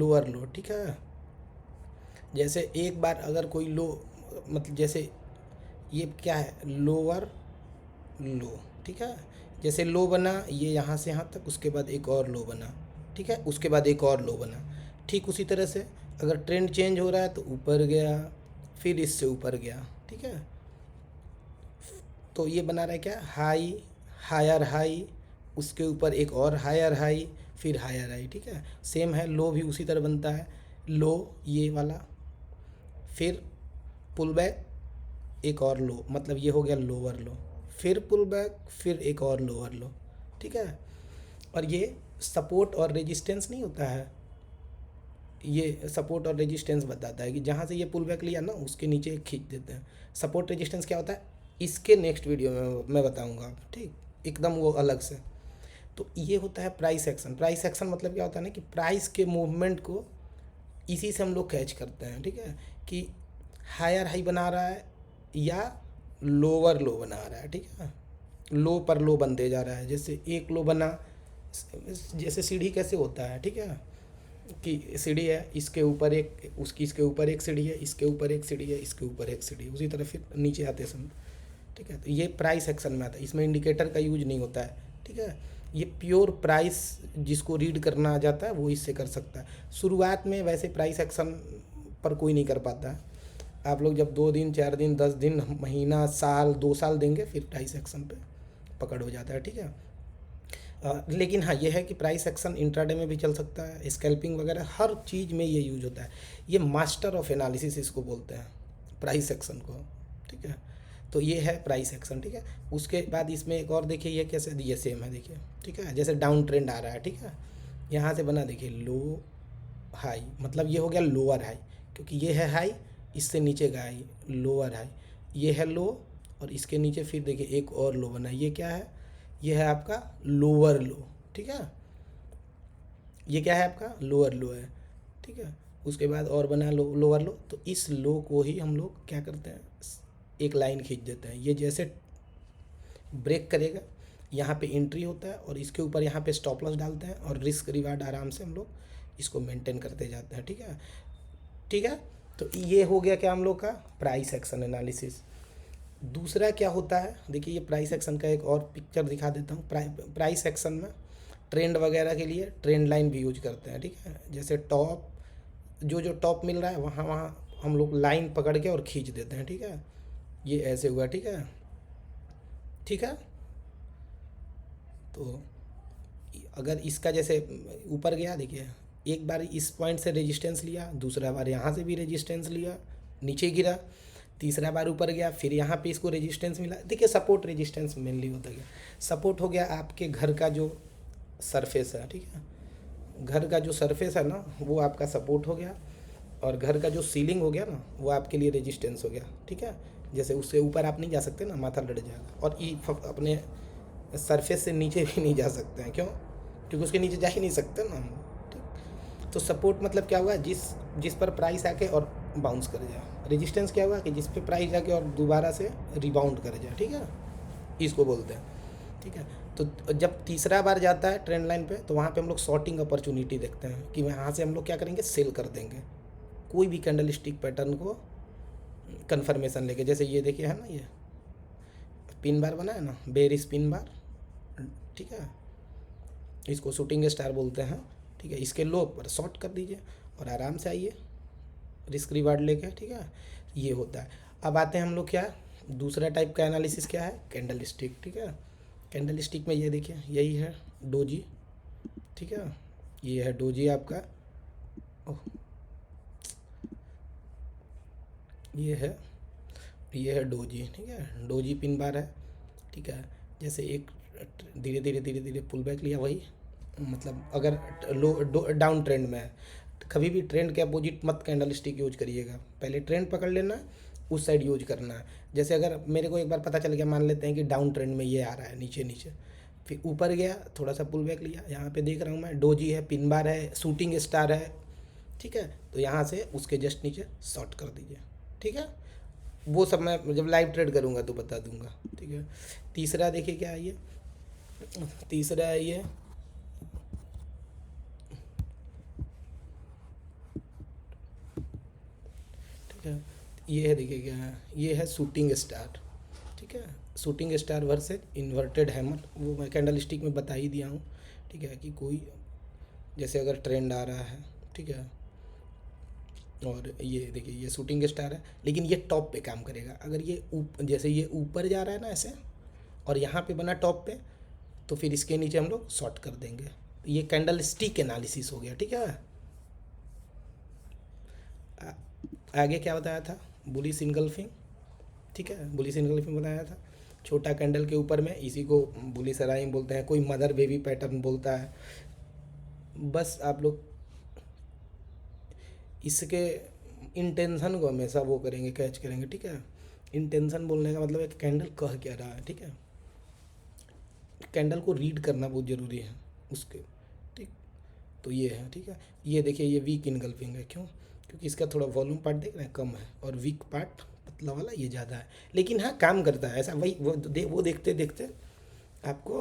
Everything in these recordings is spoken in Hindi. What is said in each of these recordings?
लोअर लो, ठीक है। जैसे एक बार अगर कोई लो, मतलब जैसे ये क्या है, लोअर लो, ठीक है। जैसे लो बना ये यहाँ से यहाँ तक, उसके बाद एक और लो बना, ठीक है, उसके बाद एक और लो बना। ठीक उसी तरह से अगर ट्रेंड चेंज हो रहा है तो ऊपर गया, फिर इससे ऊपर गया, ठीक है। तो ये बना रहा है क्या, हाई, हायर हाई, उसके ऊपर एक और हायर हाई, फिर हायर हाई, ठीक है। सेम है, लो भी उसी तरह बनता है, लो ये वाला, फिर पुल बैक, एक और लो, मतलब ये हो गया लोअर लो, फिर पुल बैक, फिर एक और लोअर लो, ठीक है। और ये सपोर्ट और रेजिस्टेंस नहीं होता है, ये सपोर्ट और रेजिस्टेंस बताता है कि जहाँ से ये पुल बैक लिया ना उसके नीचे खींच देते हैं। सपोर्ट रेजिस्टेंस क्या होता है इसके नेक्स्ट वीडियो में मैं बताऊंगा, ठीक, एकदम वो अलग से। तो ये होता है प्राइस एक्शन। प्राइस एक्शन मतलब क्या होता है ना कि प्राइस के मूवमेंट को इसी से हम लोग कैच करते हैं, ठीक है, कि हायर हाई बना रहा है या लोअर लो बना रहा है, ठीक है। लो पर लो बनते जा रहा है, जैसे एक लो बना, जैसे सीढ़ी कैसे होता है, ठीक है, कि सीढ़ी है, इसके ऊपर एक, उसकी इसके ऊपर एक सीढ़ी है, इसके ऊपर एक सीढ़ी है, इसके ऊपर एक सीढ़ी है, उसी तरह फिर नीचे आते समय, ठीक है। तो ये प्राइस एक्शन में आता है, इसमें इंडिकेटर का यूज नहीं होता है, ठीक है। ये प्योर प्राइस जिसको रीड करना आ जाता है वो इससे कर सकता है। शुरुआत में वैसे प्राइस एक्शन पर कोई नहीं कर पाता है। आप लोग जब 2 दिन 4 दिन 10 दिन महीना साल 2 साल देंगे फिर प्राइस एक्शन पे पकड़ हो जाता है, ठीक है। लेकिन हाँ ये है कि प्राइस एक्शन इंट्राडे में भी चल सकता है, स्कैल्पिंग वगैरह हर चीज़ में ये यूज होता है। ये मास्टर ऑफ एनालिसिस इसको बोलते हैं, प्राइस एक्शन को, ठीक है। तो ये है प्राइस एक्शन, ठीक है। उसके बाद इसमें एक और देखिए, ये कैसे, ये सेम है देखिए, ठीक है। जैसे डाउन ट्रेंड आ रहा है, ठीक है, यहाँ से बना देखिए लो हाई, मतलब ये हो गया लोअर हाई, क्योंकि ये है हाई, इससे नीचे का हाई, लोअर हाई, ये है लो, और इसके नीचे फिर देखिए एक और लो बना, ये क्या है, ये है आपका लोअर लो, ठीक है। ये क्या है आपका लोअर लो है, ठीक है। उसके बाद और बना लो लोअर लो, तो इस लो को ही हम लोग क्या करते हैं, एक लाइन खींच देते हैं। ये जैसे ब्रेक करेगा यहाँ पे एंट्री होता है, और इसके ऊपर यहाँ पे स्टॉप लॉस डालते हैं, और रिस्क रिवार्ड आराम से हम लोग इसको मेंटेन करते जाते हैं, ठीक है, ठीक है। तो ये हो गया क्या हम लोग का प्राइस एक्शन एनालिसिस। दूसरा क्या होता है, देखिए ये प्राइस एक्शन का एक और पिक्चर दिखा देता हूँ। प्राइस एक्शन में ट्रेंड वगैरह के लिए ट्रेंड लाइन भी यूज करते हैं, ठीक है। जैसे टॉप, जो जो टॉप मिल रहा है वहाँ वहाँ हम लोग लाइन पकड़ के और खींच देते हैं, ठीक है। ये ऐसे हुआ, ठीक है, ठीक है। तो अगर इसका जैसे ऊपर गया, देखिए एक बार इस पॉइंट से रेजिस्टेंस लिया, दूसरा बार यहाँ से भी रेजिस्टेंस लिया, नीचे गिरा, तीसरा बार ऊपर गया, फिर यहाँ पे इसको रेजिस्टेंस मिला। देखिए सपोर्ट रेजिस्टेंस मेनली होता गया। सपोर्ट हो गया आपके घर का जो सरफेस है, ठीक है, घर का जो सरफेस है ना वो आपका सपोर्ट हो गया, और घर का जो सीलिंग हो गया ना वो आपके लिए रेजिस्टेंस हो गया, ठीक है। जैसे उससे ऊपर आप नहीं जा सकते ना, माथा लड़ जाएगा, और अपने सरफेस से नीचे भी नहीं जा सकते हैं, क्यों, क्योंकि उसके नीचे जा ही नहीं सकते ना हम, ठीक। तो सपोर्ट मतलब क्या हुआ, जिस जिस पर प्राइस आके और बाउंस कर जाए। रेजिस्टेंस क्या हुआ कि जिस पे प्राइस आके और दोबारा से रिबाउंड कर जाए, ठीक है, इसको बोलते हैं, ठीक है। तो जब तीसरा बार जाता है ट्रेंड लाइन पे तो वहाँ पे हम लोग शॉर्टिंग अपॉर्चुनिटी देखते हैं कि वहाँ से हम लोग क्या करेंगे, सेल कर देंगे कोई भी कैंडल स्टिक पैटर्न को कन्फर्मेशन लेके। जैसे ये देखिए है ना, ये पिन बार बना है ना, बेरिश पिन बार, ठीक है, इसको शूटिंग स्टार बोलते हैं, ठीक है। इसके लो पर शॉर्ट कर दीजिए और आराम से आइए रिस्क रिवार्ड लेके, ठीक है। ये होता है। अब आते हैं हम लोग क्या, दूसरा टाइप का एनालिसिस क्या है, कैंडल स्टिक, ठीक है। कैंडल स्टिक में ये देखिए यही है डोजी, ठीक है, ये है डोजी आपका, ओह ये है डोजी, ठीक है, डोजी पिन बार है, ठीक है। जैसे एक धीरे धीरे धीरे धीरे पुल बैक लिया, वही मतलब अगर डाउन ट्रेंड में है, कभी भी ट्रेंड के अपोजिट मत कैंडल स्टिक यूज करिएगा, पहले ट्रेंड पकड़ लेना, उस साइड यूज करना है। जैसे अगर मेरे को एक बार पता चल गया, मान लेते हैं कि डाउन ट्रेंड में ये आ रहा है नीचे नीचे, फिर ऊपर गया थोड़ा सा पुल बैक लिया, यहाँ पे देख रहा हूँ मैं डोजी है, पिन बार है, शूटिंग स्टार है, ठीक है। तो यहाँ से उसके जस्ट नीचे शॉर्ट कर दीजिए, ठीक है। वो सब मैं जब लाइव ट्रेड करूँगा तो बता दूंगा, ठीक है। तीसरा देखिए क्या है ये, तीसरा है ये ठीक है। ये है, देखिए क्या है, ये है शूटिंग स्टार, ठीक है। Shooting star versus inverted hammer, वो मैं कैंडल स्टिक में बता ही दिया हूँ, ठीक है। कि कोई जैसे अगर ट्रेंड आ रहा है, ठीक है, और ये देखिए ये शूटिंग स्टार है, लेकिन ये टॉप पे काम करेगा। अगर ये जैसे ये ऊपर जा रहा है ना ऐसे, और यहाँ पे बना टॉप पे, तो फिर इसके नीचे हम लोग शॉर्ट कर देंगे। तो ये कैंडल स्टिक एनालिसिस हो गया, ठीक है। आगे क्या बताया था, बुलिश इनगल्फिंग, ठीक है, बुलिश इनगल्फिंग बताया था। छोटा कैंडल के ऊपर में, इसी को बुलिश अराइंग बोलते हैं, कोई मदर बेबी पैटर्न बोलता है। बस आप लोग इसके इंटेंशन को हमेशा वो करेंगे, कैच करेंगे, ठीक है। इंटेंशन बोलने का मतलब है कि कैंडल कह क्या रहा है, ठीक है। कैंडल को रीड करना बहुत ज़रूरी है उसके, ठीक। तो ये है, ठीक है। ये देखिए ये वीक इनगल्फिंग है, क्यों? क्योंकि इसका थोड़ा वॉल्यूम पार्ट देख रहे हैं कम है, और वीक पार्ट पतला वाला ये ज़्यादा है, लेकिन हाँ काम करता है ऐसा। वही वो देखते देखते आपको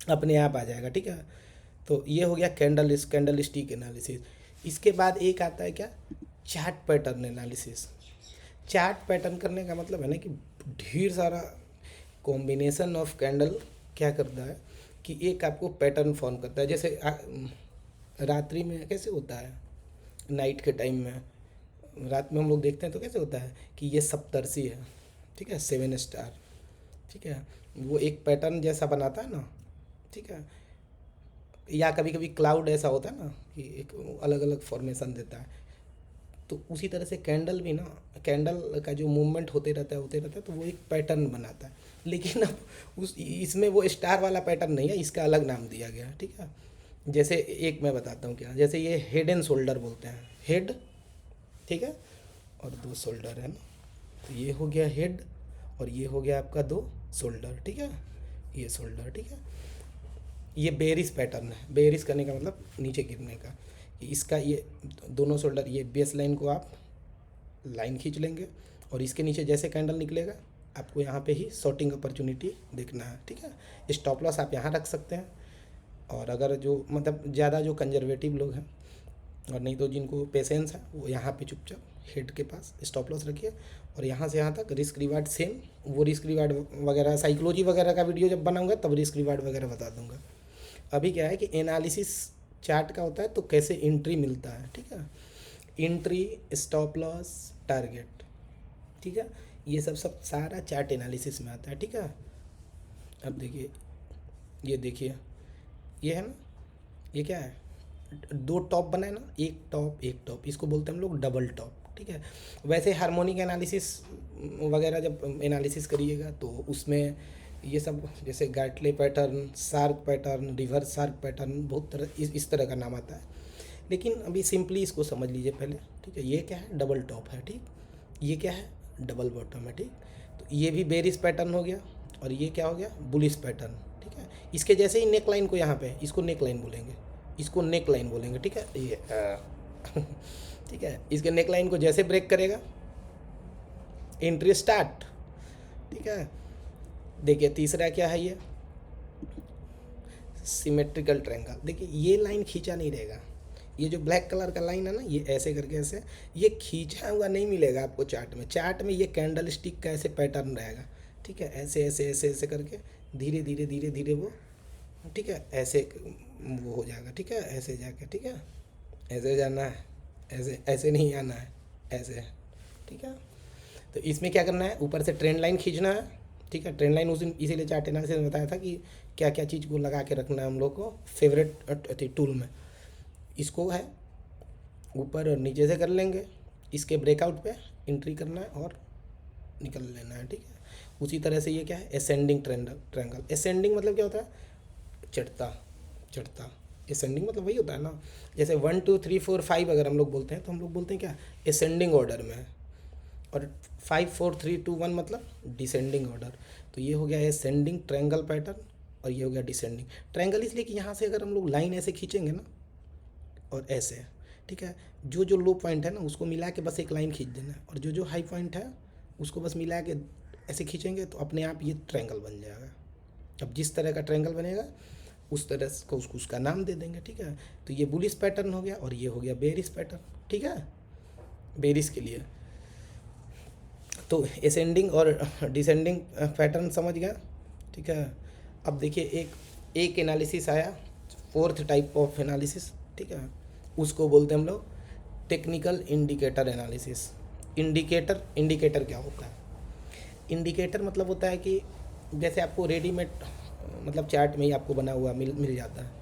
अपने आप आ जाएगा, ठीक है। तो ये हो गया कैंडल स्टिक एनालिसिस। इसके बाद एक आता है क्या, chart pattern analysis. Chart pattern करने का मतलब है ना कि ढेर सारा कॉम्बिनेशन ऑफ कैंडल क्या करता है कि एक आपको पैटर्न फॉर्म करता है। जैसे रात्रि में कैसे होता है, नाइट के टाइम में, रात में हम लोग देखते हैं तो कैसे होता है कि ये सप्तर्षि है, ठीक है, 7 स्टार, ठीक है। वो एक पैटर्न जैसा बनाता है ना, ठीक है। या कभी कभी क्लाउड ऐसा होता है ना कि एक अलग अलग फॉर्मेशन देता है। तो उसी तरह से कैंडल भी ना, कैंडल का जो मूवमेंट होते रहता है तो वो एक पैटर्न बनाता है। लेकिन अब इसमें वो स्टार वाला पैटर्न नहीं है, इसका अलग नाम दिया गया है, ठीक है। जैसे एक मैं बताता हूँ क्या, जैसे ये हेड एंड शोल्डर बोलते हैं, हेड, ठीक है, और 2 शोल्डर है ना। तो ये हो गया हेड, और ये हो गया आपका 2 शोल्डर, ठीक है, ये शोल्डर, ठीक है। ये बेरिस पैटर्न है। बेरिस करने का मतलब नीचे गिरने का। इसका ये दोनों शोल्डर, ये बेस लाइन को आप लाइन खींच लेंगे, और इसके नीचे जैसे कैंडल निकलेगा आपको यहाँ पे ही शॉर्टिंग अपॉर्चुनिटी देखना है, ठीक है। स्टॉप लॉस आप यहाँ रख सकते हैं, और अगर जो मतलब ज़्यादा जो कंजर्वेटिव लोग हैं, और नहीं तो जिनको पेशेंस है, वो यहाँ पे चुपचाप हेड के पास स्टॉप लॉस रखिए, और यहाँ से यहाँ तक रिस्क रिवार्ड सेम। वो रिस्क रिवार्ड वगैरह साइकोलॉजी वगैरह का वीडियो जब बनाऊंगा तब रिस्क रिवार्ड वगैरह बता दूंगा। अभी क्या है कि एनालिसिस चार्ट का होता है, तो कैसे एंट्री मिलता है, ठीक है। एंट्री, स्टॉप लॉस, टारगेट, ठीक है। ये सब सारा चार्ट एनालिसिस में आता है, ठीक है। अब देखिए, ये देखिए, ये है ना, ये क्या है, 2 टॉप बनाए ना, एक टॉप एक टॉप, इसको बोलते हैं हम लोग डबल टॉप, ठीक है। वैसे हार्मोनिक एनालिसिस वगैरह जब एनालिसिस करिएगा तो उसमें ये सब जैसे Gartley pattern, shark pattern, reverse shark pattern, बहुत तरह इस तरह का नाम आता है। लेकिन अभी सिंपली इसको समझ लीजिए पहले, ठीक है। ये क्या है, डबल टॉप है, ठीक। ये क्या है, डबल बॉटम है, ठीक। तो ये भी बेरिस पैटर्न हो गया, और ये क्या हो गया, बुलिश पैटर्न, ठीक है। इसके जैसे ही नेक लाइन को यहाँ पे, इसको नेक लाइन बोलेंगे, इसको नेक लाइन बोलेंगे, ठीक है। ये ठीक है, इसके नेक लाइन को जैसे ब्रेक करेगा, एंट्री स्टार्ट, ठीक है। देखिए तीसरा क्या है, ये सिमेट्रिकल ट्रायंगल। देखिए ये लाइन खींचा नहीं रहेगा, ये जो ब्लैक कलर का लाइन है ना, ये ऐसे करके ऐसे, ये खींचा हुआ नहीं मिलेगा आपको चार्ट में। चार्ट में ये कैंडल स्टिक का ऐसे पैटर्न रहेगा, ठीक है। ऐसे ऐसे ऐसे ऐसे करके धीरे धीरे धीरे धीरे वो, ठीक है, ऐसे वो हो जाएगा, ठीक है। ऐसे जाके, ठीक है, ऐसे जाना है, ऐसे ऐसे नहीं आना है, ऐसे, ठीक है। तो इसमें क्या करना है, ऊपर से ट्रेंड लाइन खींचना है, ठीक है। ट्रेंड लाइन उस दिन इसीलिए चार्ट एनालिसिस में बताया था कि क्या क्या चीज़ को लगा के रखना है हम लोग को फेवरेट टूल में। इसको है ऊपर और नीचे से कर लेंगे, इसके ब्रेकआउट पे एंट्री करना है और निकल लेना है, ठीक है। उसी तरह से ये क्या है, असेंडिंग ट्रायंगल। असेंडिंग मतलब क्या होता है, चढ़ता चढ़ता। असेंडिंग मतलब वही होता है ना, जैसे 1 2 3 4 5 अगर हम लोग बोलते हैं तो हम लोग बोलते हैं क्या, असेंडिंग ऑर्डर में, और 5 4 3 2 1 मतलब डिसेंडिंग ऑर्डर। तो ये हो गया असेंडिंग ट्रायंगल पैटर्न, और ये हो गया डिसेंडिंग ट्रायंगल। इसलिए कि यहाँ से अगर हम लोग लाइन ऐसे खींचेंगे ना, और ऐसे, ठीक है, जो जो लो पॉइंट है ना उसको मिला के बस एक लाइन खींच देना है, और जो जो हाई पॉइंट है उसको बस मिला के ऐसे खींचेंगे तो अपने आप ये ट्रायंगल बन जाएगा। अब जिस तरह का ट्रायंगल बनेगा उस तरह को उसका नाम दे देंगे, ठीक है। तो ये बुलिश पैटर्न हो गया, और ये हो गया बेरिश पैटर्न, ठीक है, बेरिश के लिए। तो असेंडिंग और डिसेंडिंग पैटर्न समझ गया, ठीक है। अब देखिए एक एनालिसिस आया, फोर्थ टाइप ऑफ एनालिसिस, ठीक है, उसको बोलते हैं हम लोग टेक्निकल इंडिकेटर एनालिसिस। इंडिकेटर क्या होता है? इंडिकेटर मतलब होता है कि जैसे आपको रेडीमेड मतलब चार्ट में ही आपको बना हुआ मिल जाता है।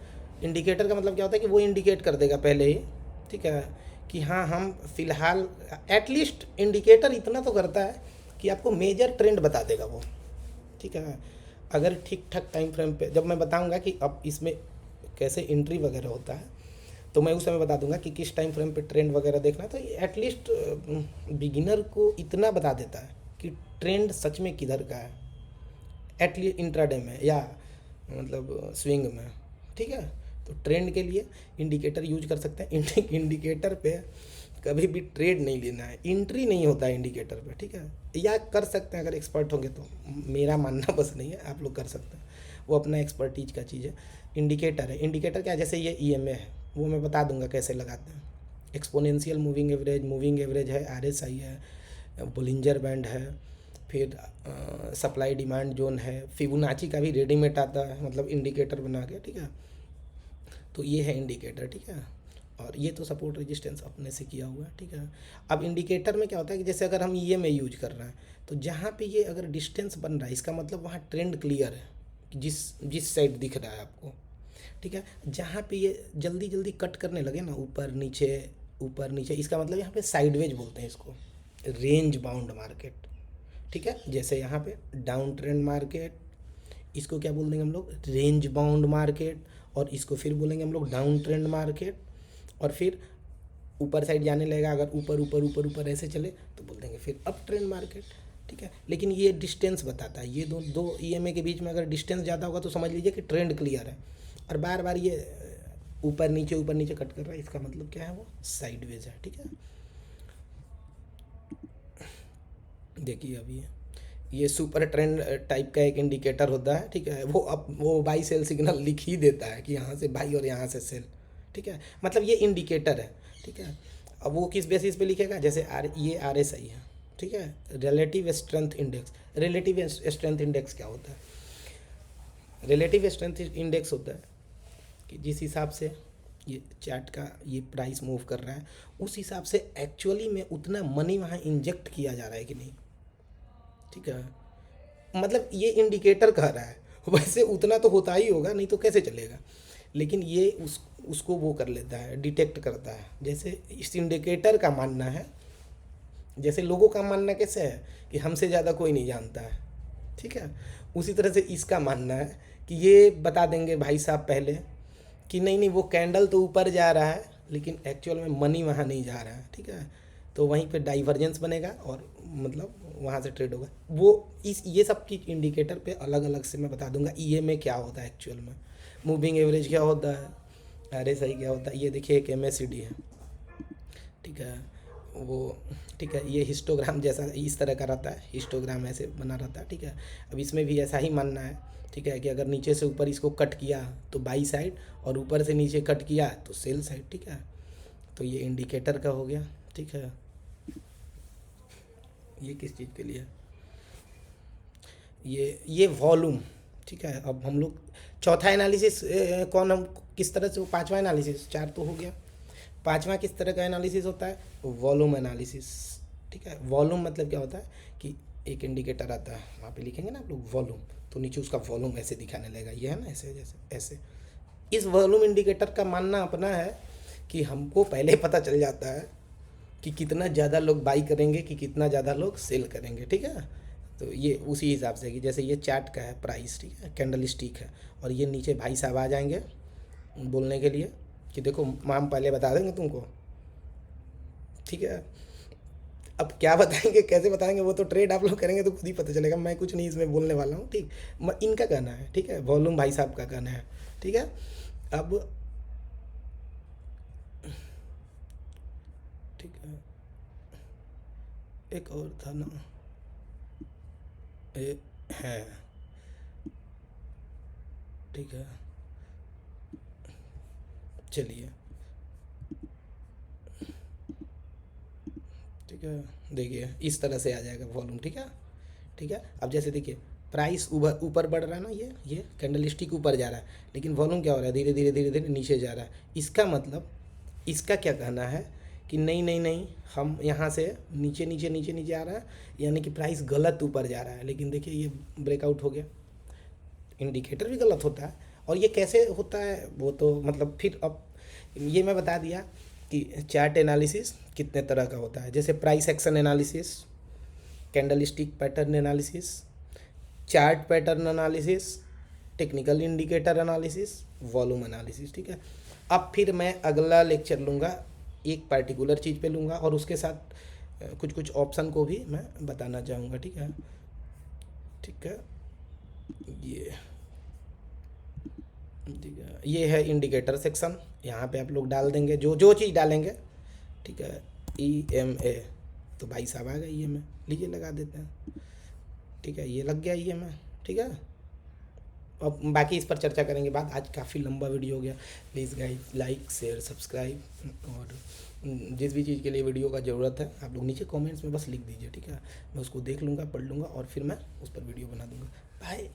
इंडिकेटर का मतलब क्या होता है कि वो इंडिकेट कर देगा पहले ही, ठीक है, कि हाँ हम फिलहाल एटलीस्ट इंडिकेटर इतना तो करता है कि आपको मेजर ट्रेंड बता देगा वो, ठीक है। अगर ठीक ठाक टाइम फ्रेम पे, जब मैं बताऊंगा कि अब इसमें कैसे एंट्री वगैरह होता है, तो मैं उस समय बता दूंगा कि किस टाइम फ्रेम पे ट्रेंड वगैरह देखना है। तो एटलीस्ट बिगिनर को इतना बता देता है कि ट्रेंड सच में किधर का है, एटलीस्ट इंट्राडे में या मतलब स्विंग में, ठीक है। तो ट्रेंड के लिए इंडिकेटर यूज कर सकते हैं। इंडिकेटर पे कभी भी ट्रेड नहीं लेना है, एंट्री नहीं होता है इंडिकेटर पे, ठीक है। या कर सकते हैं अगर एक्सपर्ट होंगे तो, मेरा मानना बस नहीं है, आप लोग कर सकते हैं, वो अपना एक्सपर्टीज का चीज़ है। इंडिकेटर है, इंडिकेटर क्या है, जैसे ये ईएमए है, वो मैं बता दूंगा कैसे लगाते हैं। एक्सपोनेंशियल मूविंग एवरेज है, आरएसआई है, बोलिंजर बैंड है, फिर सप्लाई डिमांड जोन है, फिबोनाची का भी रेडीमेड आता है मतलब इंडिकेटर बना के, ठीक है। तो ये है इंडिकेटर, ठीक है। और ये तो सपोर्ट रेजिस्टेंस अपने से किया हुआ है, ठीक है। अब इंडिकेटर में क्या होता है कि जैसे अगर हम ये में यूज कर रहे हैं, तो जहाँ पे ये अगर डिस्टेंस बन रहा है, इसका मतलब वहाँ ट्रेंड क्लियर है कि जिस जिस साइड दिख रहा है आपको, ठीक है। जहाँ पे ये जल्दी जल्दी कट करने लगे ना, ऊपर नीचे, इसका मतलब यहाँ पे साइडवेज बोलते हैं इसको, रेंज बाउंड मार्केट, ठीक है। जैसे यहाँ पे डाउन ट्रेंड मार्केट, इसको क्या बोल देंगे हम लोग, रेंज बाउंड मार्केट। और इसको फिर बोलेंगे हम लोग डाउन ट्रेंड मार्केट। और फिर ऊपर साइड जाने लगेगा, अगर ऊपर ऊपर ऊपर ऊपर ऐसे चले तो बोल देंगे फिर अप ट्रेंड मार्केट, ठीक है। लेकिन ये डिस्टेंस बताता है, ये दो दो ईएमए के बीच में अगर डिस्टेंस ज़्यादा होगा तो समझ लीजिए कि ट्रेंड क्लियर है। और बार बार ये ऊपर नीचे कट कर रहा है, इसका मतलब क्या है, वो साइडवेज है, ठीक है। देखिए अभी ये सुपर ट्रेंड टाइप का एक इंडिकेटर होता है, ठीक है। वो बाई सेल सिग्नल लिख ही देता है कि यहाँ से बाई और यहाँ से सेल, ठीक है। मतलब ये इंडिकेटर है, ठीक है। अब वो किस बेसिस पे लिखेगा, जैसे ये आरएसआई है, ठीक है, relative strength index. Relative strength index क्या होता है? रिलेटिव स्ट्रेंथ इंडेक्स होता है कि जिस हिसाब से ये चार्ट का ये प्राइस मूव कर रहा है, उस हिसाब से एक्चुअली में उतना मनी वहाँ इंजेक्ट किया जा रहा है कि नहीं, ठीक है। मतलब ये इंडिकेटर कह रहा है, वैसे उतना तो होता ही होगा, नहीं तो कैसे चलेगा। लेकिन ये उसको वो कर लेता है, डिटेक्ट करता है। जैसे इस इंडिकेटर का मानना है, जैसे लोगों का मानना कैसे है कि हमसे ज़्यादा कोई नहीं जानता है, ठीक है। उसी तरह से इसका मानना है कि ये बता देंगे भाई साहब पहले कि नहीं नहीं वो कैंडल तो ऊपर जा रहा है, लेकिन एक्चुअल में मनी वहाँ नहीं जा रहा है, ठीक है। तो वहीं पे डाइवर्जेंस बनेगा और मतलब वहाँ से ट्रेड होगा। वो इस ये सब चीज़ इंडिकेटर पे अलग अलग से मैं बता दूंगा। ईएमए क्या होता है एक्चुअल में, मूविंग एवरेज क्या होता है, आरएसआई क्या होता है। ये देखिए एक एमएससीडी है, ठीक है, वो, ठीक है। ये हिस्टोग्राम जैसा इस तरह का रहता है, हिस्टोग्राम ऐसे बना रहता है, ठीक है। अब इसमें भी ऐसा ही मानना है, ठीक है, कि अगर नीचे से ऊपर इसको कट किया तो बाई साइड, और ऊपर से नीचे कट किया तो सेल साइड, ठीक है। तो ये इंडिकेटर का हो गया, ठीक है। ये किस चीज़ के लिए है? ये वॉल्यूम, ठीक है। अब हम लोग चौथा एनालिसिस कौन, हम किस तरह से, वो पांचवा एनालिसिस, चार तो हो गया, पांचवा किस तरह का एनालिसिस होता है, वॉल्यूम एनालिसिस, ठीक है। वॉल्यूम मतलब क्या होता है कि एक इंडिकेटर आता है, वहाँ पे लिखेंगे ना आप लोग वॉल्यूम, तो नीचे उसका वॉल्यूम ऐसे दिखाने लगेगा, ये है ना, ऐसे जैसे ऐसे। इस वॉल्यूम इंडिकेटर का मानना अपना है कि हमको पहले पता चल जाता है कि कितना ज़्यादा लोग बाई करेंगे कि कितना ज़्यादा लोग सेल करेंगे, ठीक है। तो ये उसी हिसाब से कि जैसे ये चार्ट का है प्राइस, ठीक है, कैंडल स्टिक है, और ये नीचे भाई साहब आ जाएंगे बोलने के लिए कि देखो हम पहले बता देंगे तुमको, ठीक है। अब क्या बताएंगे कैसे बताएंगे, वो तो ट्रेड आप लोग करेंगे तो खुद ही पता चलेगा, मैं कुछ नहीं इसमें बोलने वाला हूँ, ठीक। इनका कहना है, ठीक है, वॉल्यूम भाई साहब का कहना है, ठीक है। अब ठीक है, एक और था ना, ये है, ठीक है, चलिए, ठीक ठीक है, देखिए इस तरह से आ जाएगा वॉल्यूम। ठीक है, ठीक है। अब जैसे देखिए प्राइस ऊपर ऊपर बढ़ रहा है ना, ये कैंडल स्टिक ऊपर जा रहा है, लेकिन वॉल्यूम क्या हो रहा है, धीरे धीरे धीरे धीरे नीचे जा रहा है। इसका मतलब इसका क्या कहना है कि नहीं नहीं नहीं, हम यहाँ से नीचे नीचे नीचे नीचे आ रहा है, यानी कि प्राइस गलत ऊपर जा रहा है। लेकिन देखिए ये ब्रेकआउट हो गया, इंडिकेटर भी गलत होता है। और ये कैसे होता है वो तो मतलब फिर अब ये मैं बता दिया कि चार्ट एनालिसिस कितने तरह का होता है, जैसे price action analysis, candle stick pattern analysis, chart pattern analysis, technical indicator analysis, volume analysis. ठीक है, अब फिर मैं अगला लेक्चर लूँगा एक पार्टिकुलर चीज़ पे लूँगा और उसके साथ कुछ कुछ ऑप्शन को भी मैं बताना चाहूँगा। ठीक है, ठीक है। ये ठीक है, ये है इंडिकेटर सेक्शन, यहाँ पे आप लोग डाल देंगे जो जो चीज़ डालेंगे। ठीक है, EMA, तो भाई साहब आ गई EMA, लीजिए लगा देते हैं। ठीक है, ये लग गया EMA। ठीक है, अब बाकी इस पर चर्चा करेंगे बाद, आज काफ़ी लंबा वीडियो हो गया। Please guys like share subscribe, और जिस भी चीज़ के लिए वीडियो का ज़रूरत है आप लोग नीचे कमेंट्स में बस लिख दीजिए। ठीक है, मैं उसको देख लूँगा, पढ़ लूँगा और फिर मैं उस पर वीडियो बना दूँगा। बाय।